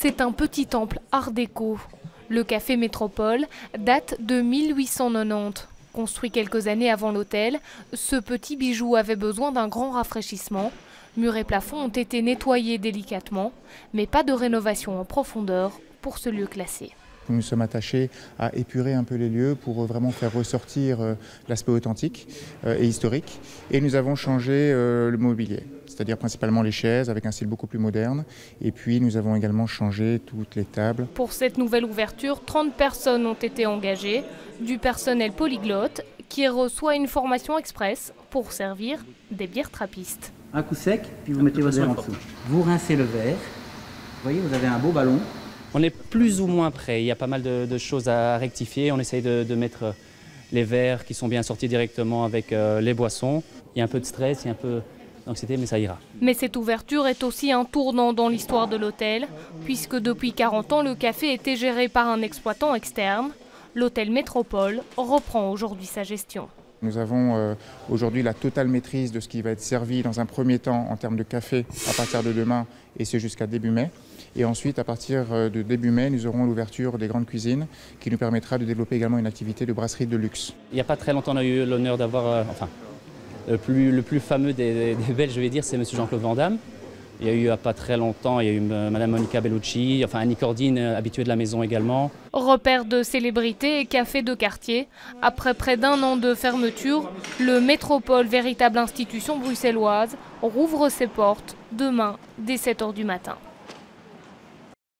C'est un petit temple art déco. Le café Métropole date de 1890. Construit quelques années avant l'hôtel, ce petit bijou avait besoin d'un grand rafraîchissement. Murs et plafonds ont été nettoyés délicatement, mais pas de rénovation en profondeur pour ce lieu classé. Nous sommes attachés à épurer un peu les lieux pour vraiment faire ressortir l'aspect authentique et historique. Et nous avons changé le mobilier, c'est-à-dire principalement les chaises avec un style beaucoup plus moderne. Et puis nous avons également changé toutes les tables. Pour cette nouvelle ouverture, 30 personnes ont été engagées, du personnel polyglotte qui reçoit une formation express pour servir des bières trappistes. Un coup sec, puis vous mettez votre verre en dessous. Vous rincez le verre. Vous voyez, vous avez un beau ballon. On est plus ou moins prêt, il y a pas mal de choses à rectifier. On essaye de mettre les verres qui sont bien sortis directement avec les boissons. Il y a un peu de stress, il y a un peu d'anxiété, mais ça ira. Mais cette ouverture est aussi un tournant dans l'histoire de l'hôtel, puisque depuis 40 ans, le café était géré par un exploitant externe. L'hôtel Métropole reprend aujourd'hui sa gestion. Nous avons aujourd'hui la totale maîtrise de ce qui va être servi dans un premier temps en termes de café à partir de demain, et c'est jusqu'à début mai. Et ensuite, à partir de début mai, nous aurons l'ouverture des grandes cuisines qui nous permettra de développer également une activité de brasserie de luxe. Il n'y a pas très longtemps, on a eu l'honneur d'avoir, le plus fameux des Belges, je vais dire, c'est M. Jean-Claude Van Damme. Il y a eu, il n'y a pas très longtemps, il y a eu Mme Monica Bellucci, enfin Annie Cordine, habituée de la maison également. Repère de célébrités et café de quartier. Après près d'un an de fermeture, le Métropole, véritable institution bruxelloise, rouvre ses portes demain dès 7 h du matin.